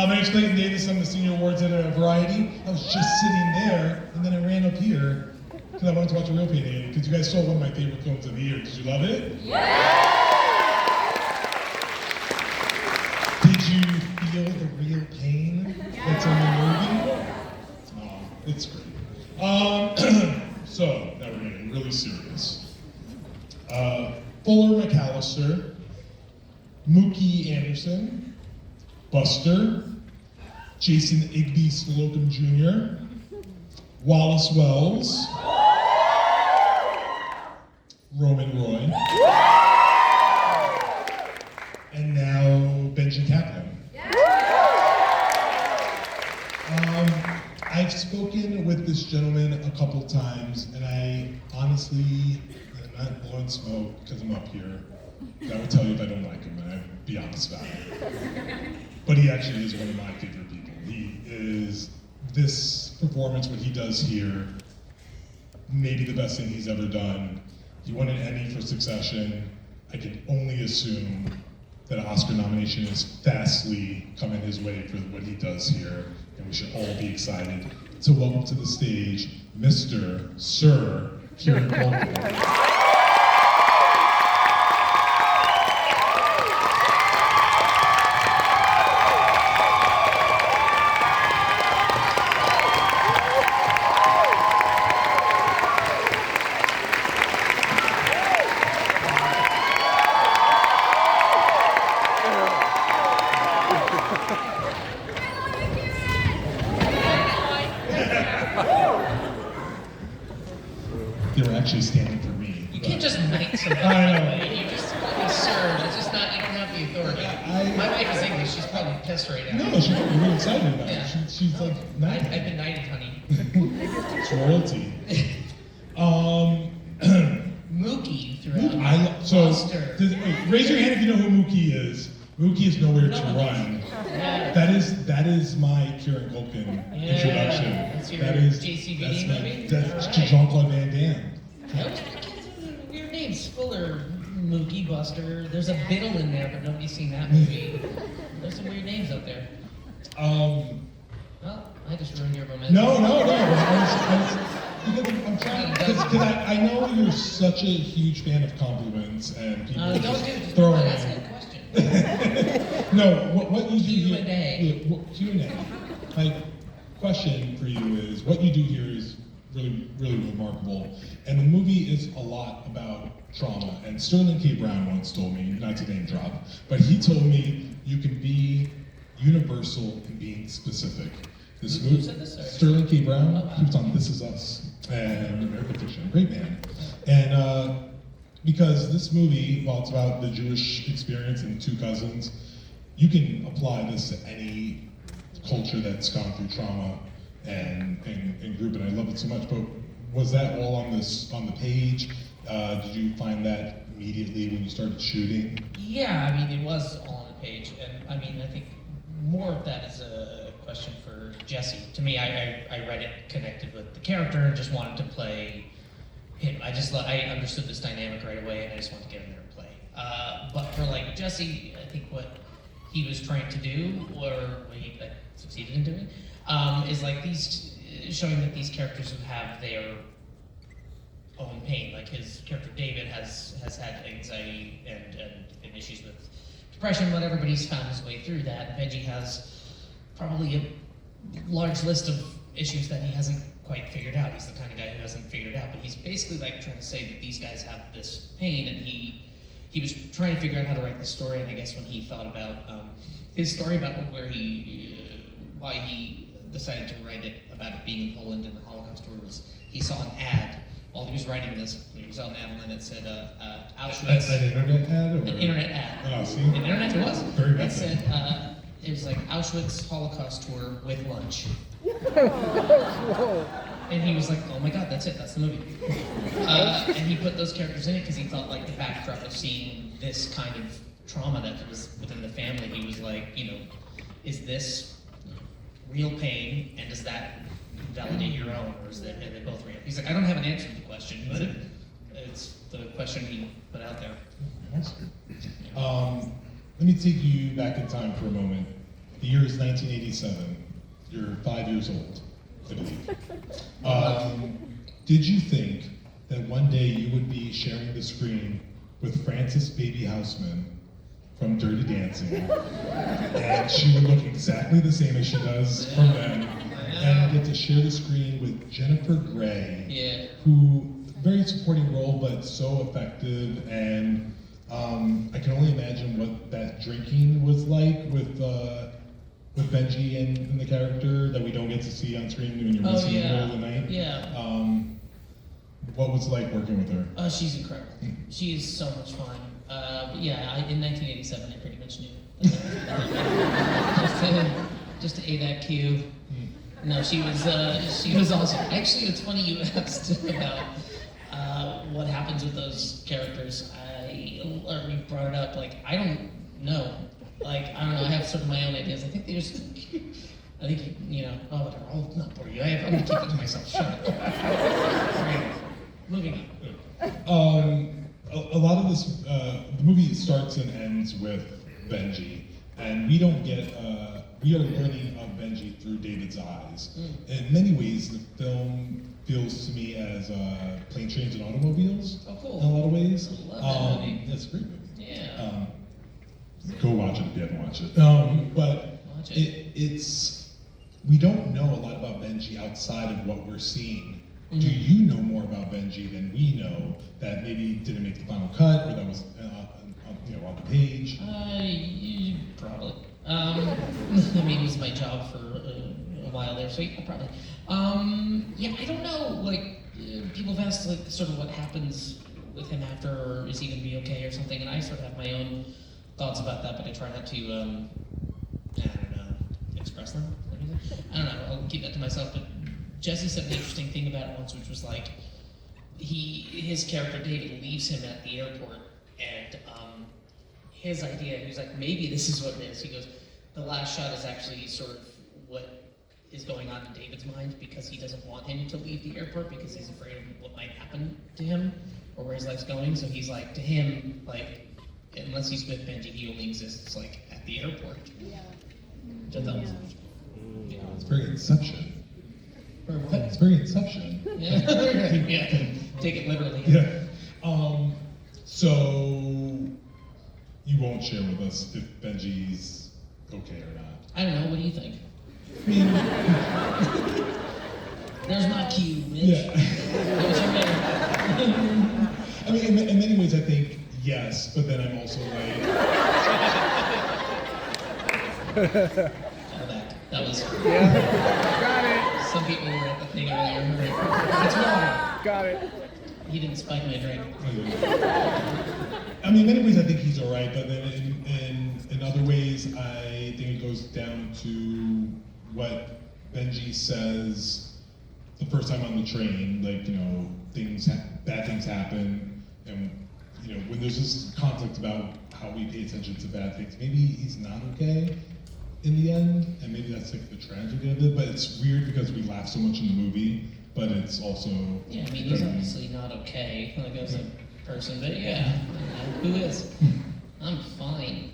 My name's Clayton Davis. I'm the senior awards editor at Variety. I was just sitting there, and then I ran up here because I wanted to watch a real painting. Because you guys saw one of my favorite films of the year. Did you love it? Yeah! Did you feel the real pain that's in the movie? Oh, it's great. So now we're getting really serious. Fuller McAllister, Mookie Anderson, Buster, Jason Igby Slocum Jr., Wallace Wells, Roman Roy, and now Benji Kaplan. I've spoken with this gentleman a couple times, and I honestly, I'm not blowing smoke because I'm up here. I would tell you if I don't like him, and I'd be honest about it. But he actually is one of my favorite people. He is, this performance, what he does here, maybe the best thing he's ever done. He won an Emmy for Succession. I can only assume that an Oscar nomination is fastly coming his way for what he does here, and we should all be excited. So welcome to the stage, Sir Kieran Culkin. They were actually standing for me. You can't just knight somebody. I know. You just call me sir. It's just not, you don't have the authority. My wife is English. She's probably pissed right now. No, she's really excited about it. Yeah. She's like, knighted. I've been knighted, honey. It's royalty. Mookie throughout. Wait, raise your hand if you know who Mookie is. Mookie is Nowhere to Run. Yeah. That is my Kieran Culkin introduction. That's your JCVD movie? That's All right. Jean-Claude Van Damme. I always think kids have weird names. Fuller, Mookie, Buster. There's a Biddle in there, but nobody's seen that movie. There's some weird names out there. Well, I just ruined your momentum. No. Because I'm trying, because I know you're such a huge fan of compliments and people Just throwing ask a question. No, what you do Q&A. here, Q&A. My question for you is, what you do here is really, really remarkable. And the movie is a lot about trauma. And Sterling K. Brown once told me, not to name drop, but he told me you can be universal in being specific. Who said this? Sorry. Sterling K. Brown, Oh, wow. he was on This Is Us and American Fiction, great man. And because this movie, while it's about the Jewish experience and two cousins, you can apply this to any culture that's gone through trauma and group, and I love it so much. But was that all on the page? Did you find that immediately when you started shooting? Yeah, I mean, it was all on the page, and I mean, I think more of that is a question for Jesse. To me, I read it connected with the character and just wanted to play him. I understood this dynamic right away, and I just wanted to get in there and play. But for like Jesse, I think what he was trying to do, or what he succeeded in doing, is like showing that these characters who have their own pain, like his character David has had anxiety and issues with depression, whatever, but he's found his way through that. Benji has probably a large list of issues that he hasn't quite figured out. He's the kind of guy who hasn't figured out, but he's basically like trying to say that these guys have this pain, and he was trying to figure out how to write the story. And I guess when he thought about his story about why he decided to write it about it being in Poland in the Holocaust was he saw an ad while he was writing this. He saw an ad and it said Auschwitz. An internet ad? Or? An internet ad. Oh, see? An internet it was. Very It bad. said it was like Auschwitz Holocaust tour with lunch. And he was like, oh my god, that's it, that's the movie. And he put those characters in it because he thought like the backdrop of seeing this kind of trauma that was within the family, he was like, is this real pain, and does that validate your own, or are they both real? He's like, I don't have an answer to the question, but it's the question he put out there. Let me take you back in time for a moment. The year is 1987. You're 5 years old, I believe. Did you think that one day you would be sharing the screen with Frances Baby Houseman from Dirty Dancing, and she would look exactly the same as she does from then, and get to share the screen with Jennifer Grey, who, very supporting role, but so effective, and I can only imagine what that drinking was like with Benji and the character that we don't get to see on screen when you're missing the middle of the night. What was it like working with her? She's incredible. She is so much fun. In 1987, I pretty much knew. just to A that cue. No, she was awesome. Actually, it's funny you asked about what happens with those characters. We brought it up. Like, I don't know. Like, I don't know. I have sort of my own ideas. I think they just. I think whatever. I'll not bore you. I'm gonna keep it to myself. Shut up. Moving on. A lot of this, the movie starts and ends with Benji, and we don't get, we are learning of Benji through David's eyes. In many ways, the film feels to me as Plane, Trains, and Automobiles. Oh, cool. In a lot of ways. I love that movie. It's a great movie. Yeah. Go watch it if you haven't watched it. But Watch it. It's, we don't know a lot about Benji outside of what we're seeing. Do you know more about Benji than we know that maybe didn't make the final cut, or that was on the page? Probably. I mean, it was my job for a while there, so yeah, probably. I don't know. Like, people have asked, like, sort of what happens with him after, or is he gonna be okay or something? And I sort of have my own thoughts about that, but I try not to. Express them. I don't know. I'll keep that to myself, but. Jesse said an interesting thing about it once, which was like, his character David leaves him at the airport, and his idea, he was like, maybe this is what it is. He goes, the last shot is actually sort of what is going on in David's mind, because he doesn't want him to leave the airport because he's afraid of what might happen to him or where his life's going. So he's like, to him, like, unless he's with Benji, he only exists like at the airport. It's very Inception. Or what? It's very Inception. Yeah, take it literally. Yeah. So you won't share with us if Benji's okay or not. I don't know. What do you think? I mean, there's my cue, Mitch. Yeah. What's your name? I mean, in many ways, I think yes, but then I'm also like. That was. Yeah. Got it. Some people were at the thing earlier. It's water. Got it. He didn't spike my drink. I mean, in many ways, I think he's all right, but then in other ways, I think it goes down to what Benji says the first time on the train. Like, bad things happen, and when there's this conflict about how we pay attention to bad things, maybe he's not okay in the end, and maybe that's like the tragedy of it. But it's weird because we laugh so much in the movie, but it's also yeah. I mean, he's obviously not okay, like as a person, but yeah, who is? I'm fine.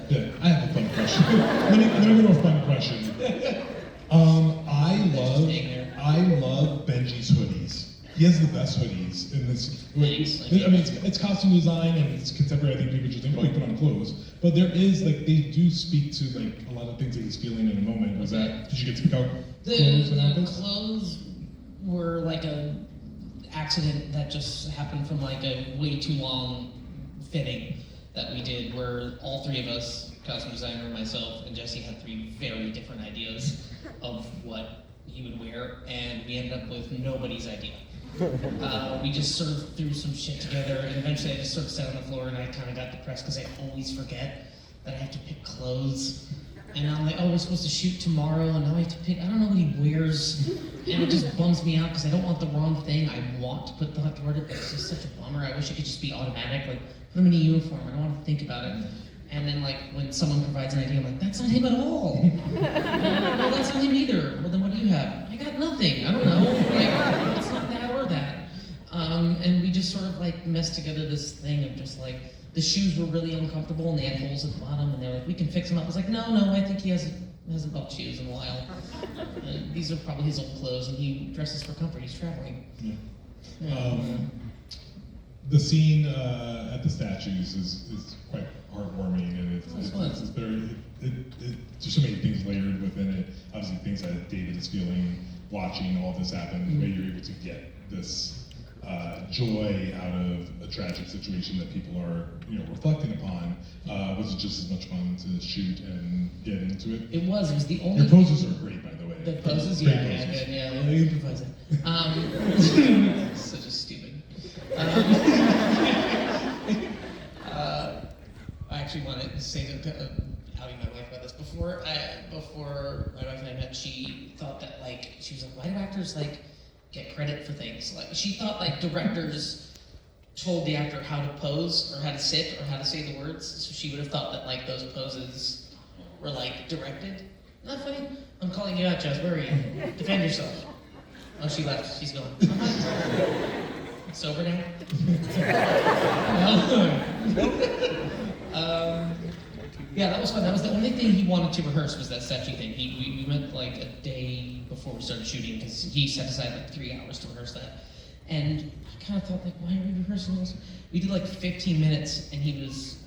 Yeah, I have a fun question. let me go to a fun question. I love Benji's hoodies. He has the best hoodies in this. Thanks. I mean, it's costume design and it's contemporary. I think people just think, oh, you put on clothes. But there is, like, they do speak to, like, a lot of things that he's feeling in a moment. Did you get to pick out clothes? The clothes were like a accident that just happened from like a way too long fitting that we did, where all three of us, costume designer, myself, and Jesse, had three very different ideas of what he would wear, and we ended up with nobody's idea. We just sort of threw some shit together, and eventually I just sort of sat on the floor and I kind of got depressed because I always forget that I have to pick clothes. And I'm like, oh, we're supposed to shoot tomorrow, and now I have to pick, I don't know what he wears. And it just bums me out because I don't want the wrong thing. I want to put thought toward it, but it's just such a bummer. I wish it could just be automatic, like, put him in a uniform, I don't want to think about it. And then, like, when someone provides an idea, I'm like, that's not him at all. No, that's not him either. Well, then what do you have? I got nothing. I don't know. Like, it's not that or that. And we just sort of, like, messed together this thing of just, like, the shoes were really uncomfortable and they had holes at the bottom, and they were like, we can fix them up. I was like, no, I think he hasn't bought shoes in a while. These are probably his old clothes, and he dresses for comfort. He's traveling. Yeah. The scene at the statues is quite heartwarming, and it's very. There's so many things layered within it. Obviously, things that David is feeling, watching all this happen. The way you're able to get this joy out of a tragic situation that people are, reflecting upon. Was it just as much fun to shoot and get into it? It was the only. Your poses are great, by the way. The poses, Great yeah, poses. yeah, improvising. Such a stupid. I actually wanted to say outing my wife about this before my wife and I met. She thought that she was like, why do actors get credit for things? She thought directors told the actor how to pose or how to sit or how to say the words. So she would have thought that those poses were directed. Not funny. I'm calling you out, Jess. Where are you? Defend yourself. Oh, she left. She's gone. Sober now? Yeah, that was fun. That was the only thing he wanted to rehearse was that statue thing. We went a day before we started shooting because he set aside 3 hours to rehearse that. And I kind of thought why are we rehearsing this? We did 15 minutes, and he was.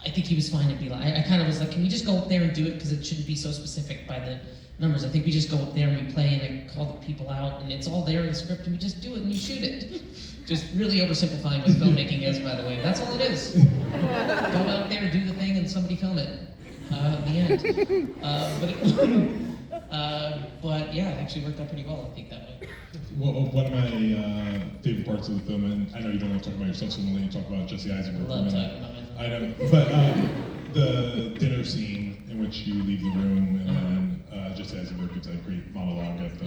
I think he was fine to be I kind of was can we just go up there and do it because it shouldn't be so specific by the numbers. I think we just go up there and we play and I call the people out and it's all there in the script and we just do it and you shoot it. Just really oversimplifying what filmmaking is, by the way. That's all it is. Go out there, do the thing, and somebody film it. The end. But yeah, it actually worked out pretty well, I think, that way. Well, one of my favorite parts of the film, and I know you don't want to talk about yourself, so I'm going to let you talk about Jesse Eisenberg. Love talking about myself. I know, but the dinner scene in which you leave the room and then Jesse Eisenberg gives that great monologue at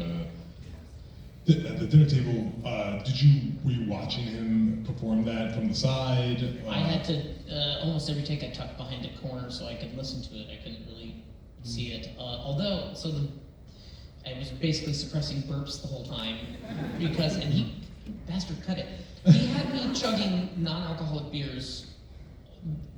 the dinner table. Were you watching him perform that from the side? I had to, almost every take I tucked behind a corner so I could listen to it. I couldn't really see it. I was basically suppressing burps the whole time because, and he, bastard, cut it. He had me chugging non-alcoholic beers,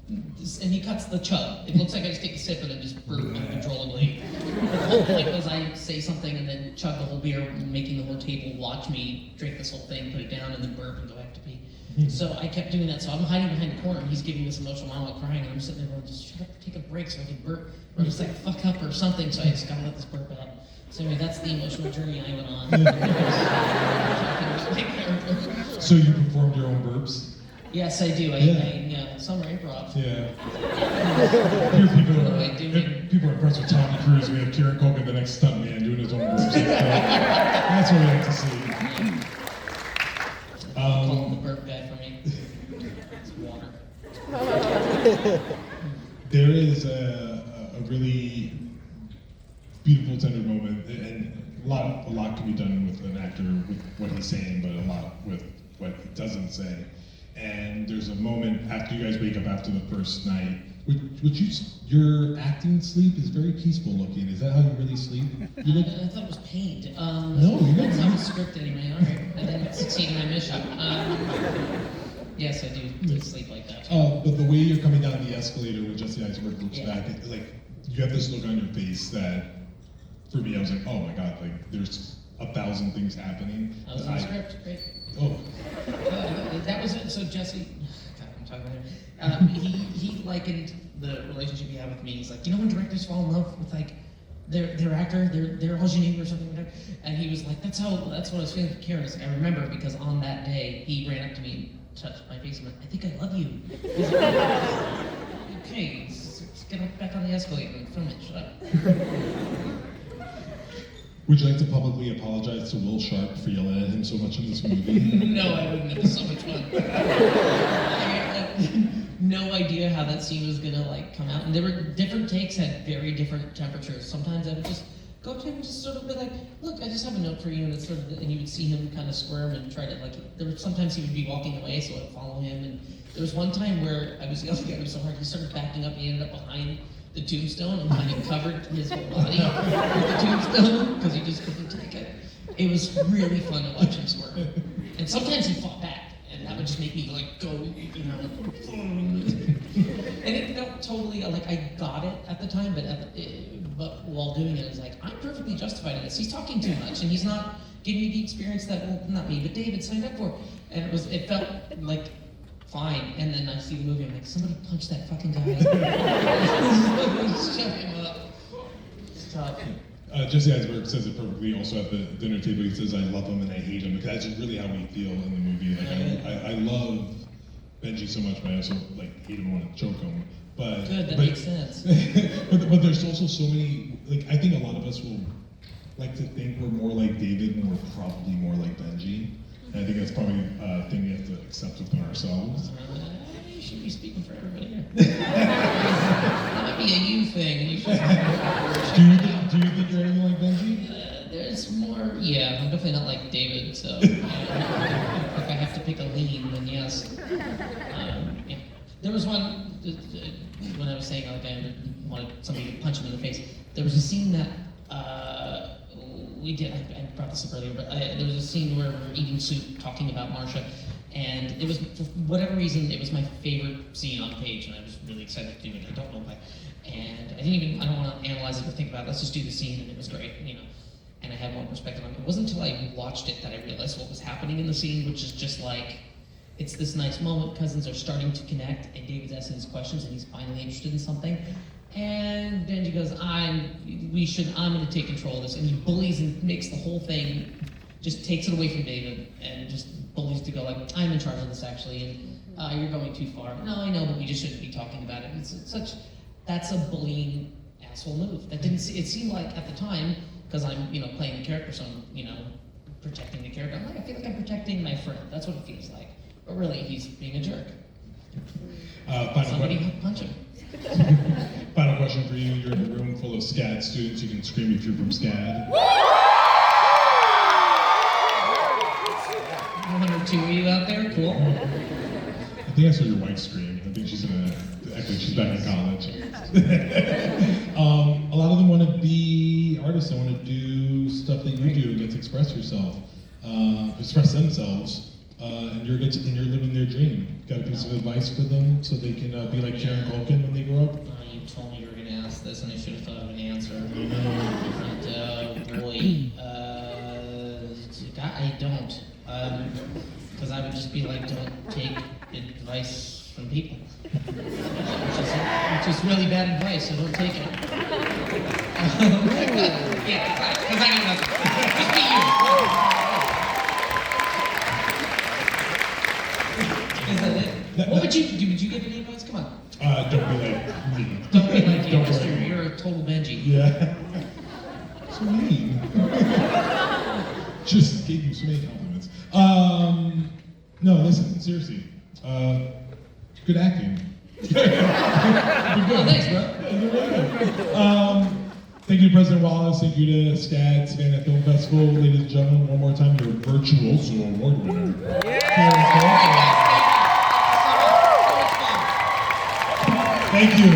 and he cuts the chug. It looks like I just take a sip and then just burp uncontrollably. The whole point was I say something and then chug the whole beer, making the whole table watch me drink this whole thing, put it down, and then burp and go back to pee. So I kept doing that. So I'm hiding behind the corner, and he's giving this emotional monologue, crying, and I'm sitting there going, just shut up, take a break so I can burp, or just fuck up or something. So I just gotta let this burp out. So anyway, that's the emotional journey I went on. So you performed your own burps? Yes, I do. Some are improv. Yeah. People are impressed with Tommy Cruise. We have Kieran Culkin, the next stuntman, doing his own burps. That's what we like to see. Call him the burp guy for me. It's water. There is a really beautiful, tender moment, and a lot can be done with an actor with what he's saying, but a lot with what he doesn't say. And there's a moment after you guys wake up after the first night, your acting sleep is very peaceful looking. Is that how you really sleep? I thought it was pained. No, you that's not a script anyway. All right, I didn't succeed in my mission. Yes, I do sleep like that. But the way you're coming down the escalator when Jesse Eisenberg looks back, you have this look on your face that, for me, I was like, oh my god, there's 1,000 things happening. I was in the script, great. Oh. That was it. So Jesse, God, I'm talking about him. He likened the relationship he had with me. He's like, when directors fall in love with their actor, their ingenue or something like that. And he was like, that's what I was feeling for Kieran. I remember because on that day he ran up to me and touched my face and went, I think I love you. He's like, okay, let's get back on the escalator and film it. Shut up. Would you like to publicly apologize to Will Sharp for yelling at him so much in this movie? No, I wouldn't. It was so much fun. I had no idea how that scene was gonna come out, and there were different takes had very different temperatures. Sometimes I would just go up to him and just sort of be like, "Look, I just have a note for you," and it's and you would see him kind of squirm and try to There were sometimes he would be walking away, so I'd follow him, and there was one time where I was yelling at him so hard he started backing up. He ended up behind the tombstone and kind of covered his whole body with the tombstone because he just couldn't take it. It was really fun to watch him squirm. And sometimes he fought back, and that would would just make me like go, you know, and it felt totally like I got it at the time, but while doing it, I was like, I'm perfectly justified in this. He's talking too much, and he's not giving me the experience that, well, not me, but David signed up for. And it felt like fine. And then I see the movie, I'm like, somebody punch that fucking guy. Shut him up. It's tough. Jesse Eisenberg says it perfectly also at the dinner table. He says, I love him and I hate him, because that's really how we feel in the movie. Like, I love Benji so much, but I also like hate him and want to choke him. But, good, that makes sense. but there's also so many, like, I think a lot of us will like to think we're more like David when we're probably more like Benji. And I think that's probably a thing we have to accept within ourselves. You should be speaking for everybody here. That might be a you thing. You should. Do you think you're anything like Benji? There's more, yeah, I'm definitely not like David, so if I have to pick a lean, then yes. Yeah. There was one, when I was saying like I wanted somebody to punch him in the face, there was a scene that we did, I brought this up earlier, but there was a scene where we were eating soup, talking about Marsha, and it was, for whatever reason, it was my favorite scene on the page, and I was really excited to do it. I don't know why. And I don't want to analyze it or think about it, let's just do the scene, and it was great, you know. And I had more perspective on it. It wasn't until I watched it that I realized what was happening in the scene, which is just like, it's this nice moment, cousins are starting to connect, and David's asking his questions, and he's finally interested in something. And Benji goes, I'm gonna take control of this, and he bullies and makes the whole thing, just takes it away from David, and just bullies to go like, I'm in charge of this actually, and you're going too far. No, I know, but we just shouldn't be talking about it. That's a bullying asshole move. It seemed like at the time, because I'm, playing the character, so I'm, protecting the character. I'm like, I feel like I'm protecting my friend. That's what it feels like. But really, he's being a jerk. Somebody punch him. Final question for you. You're in a room full of SCAD students. You can scream if you're from SCAD. 102 of you out there? Cool. I think I saw your wife scream. I think she's back in college. A lot of them want to be artists. They want to do stuff that you do and get to express yourself, express themselves, and you're living their dream. Got a piece of advice for them so they can be like Kieran Culkin when they grow up? You told me you were going to ask this, and I should have thought of an answer. Boy, I don't, because I would just be like, don't take advice from people, which is really bad advice, so don't take it. Yeah, because I know nothing. Just be you. Is that it? What would you do? Would you give any advice? Come on. Don't be like me. Don't be like you. Don't worry. You're a total Benji. Yeah. So mean. Just gave you so many compliments. No, listen, seriously. Good acting. You're good. Oh, thanks, bro. Yeah, you're really good. Thank you to President Wallace. Thank you to SCAD, Savannah Film Festival. Ladies and gentlemen, one more time, your Virtuoso Award winner. Kieran Culkin. Thank you.